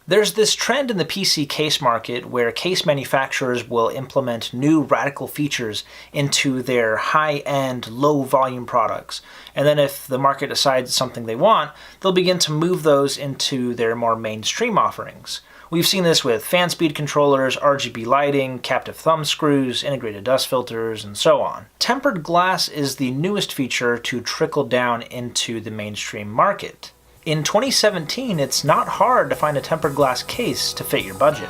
There's this trend in the PC case market where case manufacturers will implement new radical features into their high-end, low-volume products. And then if the market decides something they want, they'll begin to move those into their more mainstream offerings. We've seen this with fan speed controllers, RGB lighting, captive thumb screws, integrated dust filters, and so on. Tempered glass is the newest feature to trickle down into the mainstream market. In 2017, it's not hard to find a tempered glass case to fit your budget.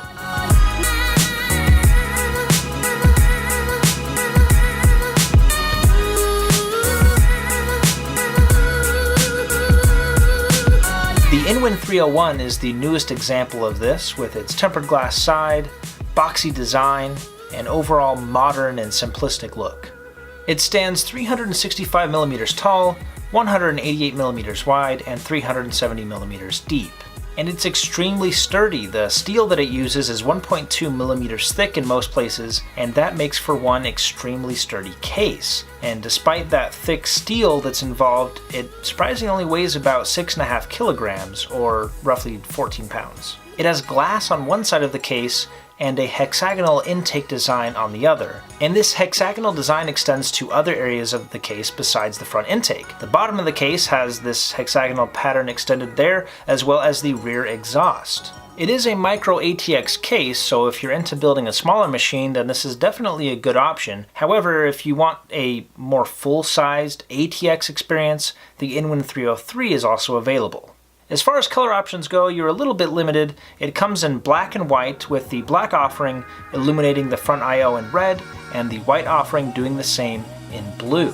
The Inwin 301 is the newest example of this, with its tempered glass side, boxy design, and overall modern and simplistic look. It stands 365mm tall, 188mm wide, and 370mm deep. And it's extremely sturdy. The steel that it uses is 1.2mm thick in most places, and that makes for one extremely sturdy case. And despite that thick steel that's involved, it surprisingly only weighs about 6.5 kilograms, or roughly 14 pounds. It has glass on one side of the case and a hexagonal intake design on the other. And this hexagonal design extends to other areas of the case besides the front intake. The bottom of the case has this hexagonal pattern extended there, as well as the rear exhaust. It is a micro ATX case, so if you're into building a smaller machine, then this is definitely a good option. However, if you want a more full-sized ATX experience, the Inwin 303 is also available. As far as color options go, you're a little bit limited. It comes in black and white, with the black offering illuminating the front I/O in red, and the white offering doing the same in blue.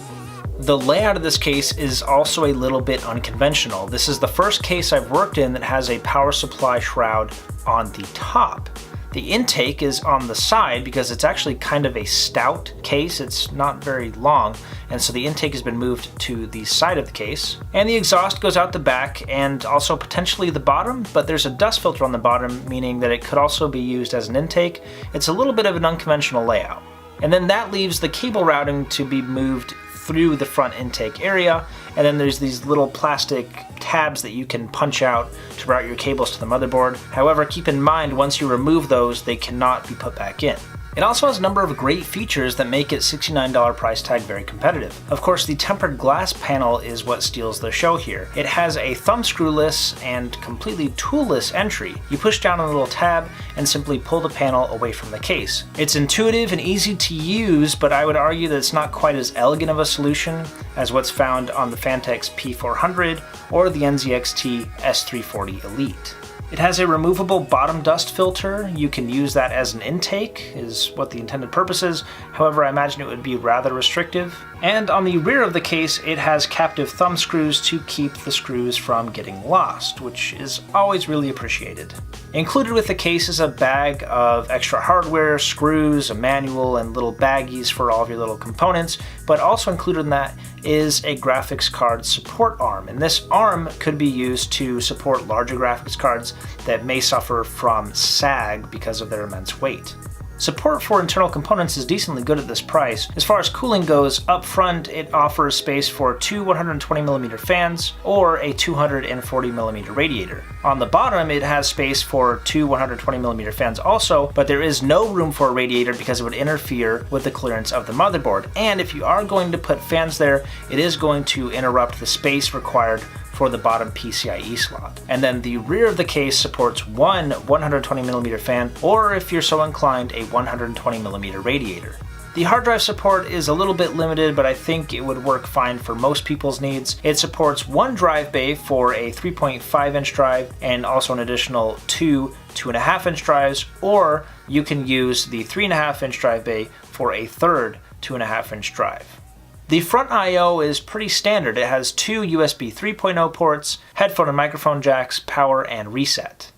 The layout of this case is also a little bit unconventional. This is the first case I've worked in that has a power supply shroud on the top. The intake is on the side because it's actually kind of a stout case. It's not very long, and so the intake has been moved to the side of the case. And the exhaust goes out the back and also potentially the bottom, but there's a dust filter on the bottom, meaning that it could also be used as an intake. It's a little bit of an unconventional layout. And then that leaves the cable routing to be moved through the front intake area, and then there's these little plastic tabs that you can punch out to route your cables to the motherboard. However, keep in mind, once you remove those, they cannot be put back in. It also has a number of great features that make its $69 price tag very competitive. Of course, the tempered glass panel is what steals the show here. It has a thumb screwless and completely toolless entry. You push down on a little tab and simply pull the panel away from the case. It's intuitive and easy to use, but I would argue that it's not quite as elegant of a solution as what's found on the Phanteks P400 or the NZXT S340 Elite. It has a removable bottom dust filter. You can use that as an intake, is what the intended purpose is. However, I imagine it would be rather restrictive. And on the rear of the case, it has captive thumb screws to keep the screws from getting lost, which is always really appreciated. Included with the case is a bag of extra hardware, screws, a manual, and little baggies for all of your little components, but also included in that is a graphics card support arm. And this arm could be used to support larger graphics cards that may suffer from sag because of their immense weight. Support for internal components is decently good at this price. As far as cooling goes, up front it offers space for two 120mm fans or a 240mm radiator. On the bottom it has space for two 120mm fans also, but there is no room for a radiator because it would interfere with the clearance of the motherboard. And if you are going to put fans there, it is going to interrupt the space required for the bottom PCIe slot. And then the rear of the case supports one 120mm fan, or if you're so inclined, a 120mm radiator. The hard drive support is a little bit limited, but I think it would work fine for most people's needs. It supports one drive bay for a 3.5-inch drive and also an additional two 2.5-inch drives, or you can use the 3.5-inch drive bay for a third 2.5-inch drive. The front I/O is pretty standard. It has two USB 3.0 ports, headphone and microphone jacks, power, and reset.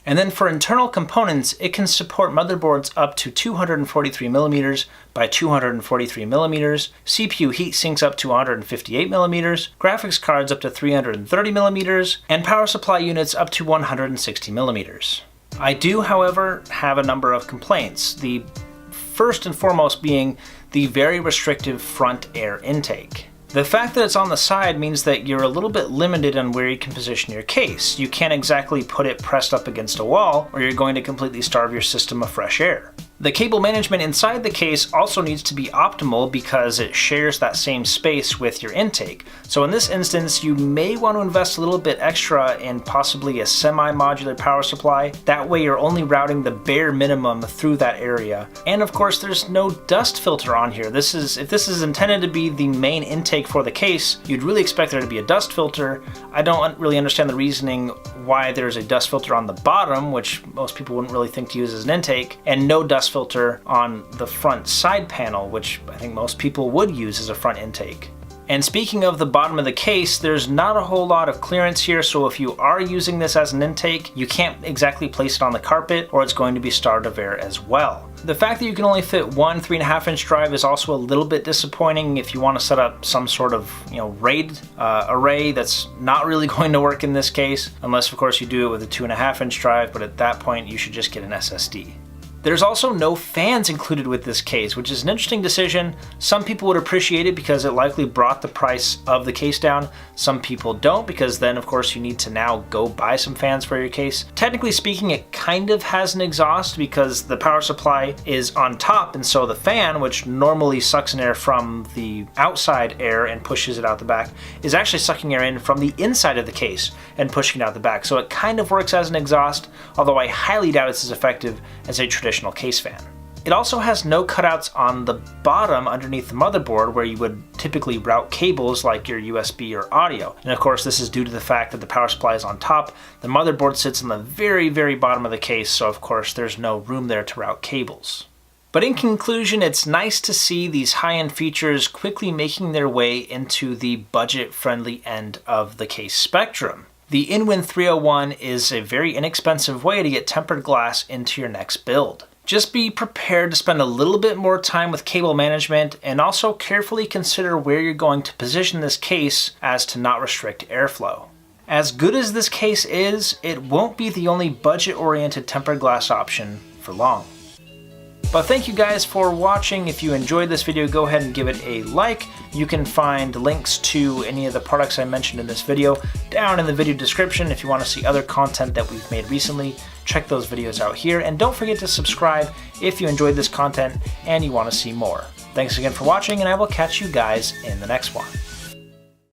And then for internal components, it can support motherboards up to 243mm by 243mm, CPU heat sinks up to 158mm, graphics cards up to 330mm, and power supply units up to 160mm. I do, however, have a number of complaints. The first and foremost being the very restrictive front air intake. The fact that it's on the side means that you're a little bit limited on where you can position your case. You can't exactly put it pressed up against a wall, or you're going to completely starve your system of fresh air. The cable management inside the case also needs to be optimal because it shares that same space with your intake. So in this instance, you may want to invest a little bit extra in possibly a semi-modular power supply. That way you're only routing the bare minimum through that area. And of course, there's no dust filter on here. If this is intended to be the main intake for the case, you'd really expect there to be a dust filter. I don't really understand the reasoning why there's a dust filter on the bottom, which most people wouldn't really think to use as an intake, and no dust filter on the front side panel, which I think most people would use as a front intake. And speaking of the bottom of the case, there's not a whole lot of clearance here, so if you are using this as an intake, you can't exactly place it on the carpet or it's going to be starved of air as well. The fact that you can only fit one 3.5-inch drive is also a little bit disappointing if you want to set up some sort of RAID array. That's not really going to work in this case, unless of course you do it with a 2.5-inch drive, but at that point you should just get an SSD. There's also no fans included with this case, which is an interesting decision. Some people would appreciate it because it likely brought the price of the case down. Some people don't, because then of course you need to now go buy some fans for your case. Technically speaking, it kind of has an exhaust because the power supply is on top, and so the fan, which normally sucks in air from the outside air and pushes it out the back, is actually sucking air in from the inside of the case and pushing it out the back. So it kind of works as an exhaust, although I highly doubt it's as effective as a traditional case fan. It also has no cutouts on the bottom underneath the motherboard where you would typically route cables like your USB or audio. And of course this is due to the fact that the power supply is on top. The motherboard sits on the very bottom of the case, so of course there's no room there to route cables. But in conclusion, it's nice to see these high-end features quickly making their way into the budget-friendly end of the case spectrum. The Inwin 301 is a very inexpensive way to get tempered glass into your next build. Just be prepared to spend a little bit more time with cable management, and also carefully consider where you're going to position this case as to not restrict airflow. As good as this case is, it won't be the only budget-oriented tempered glass option for long. But thank you guys for watching. If you enjoyed this video, go ahead and give it a like. You can find links to any of the products I mentioned in this video down in the video description. If you want to see other content that we've made recently, check those videos out here. And don't forget to subscribe if you enjoyed this content and you want to see more. Thanks again for watching, and I will catch you guys in the next one.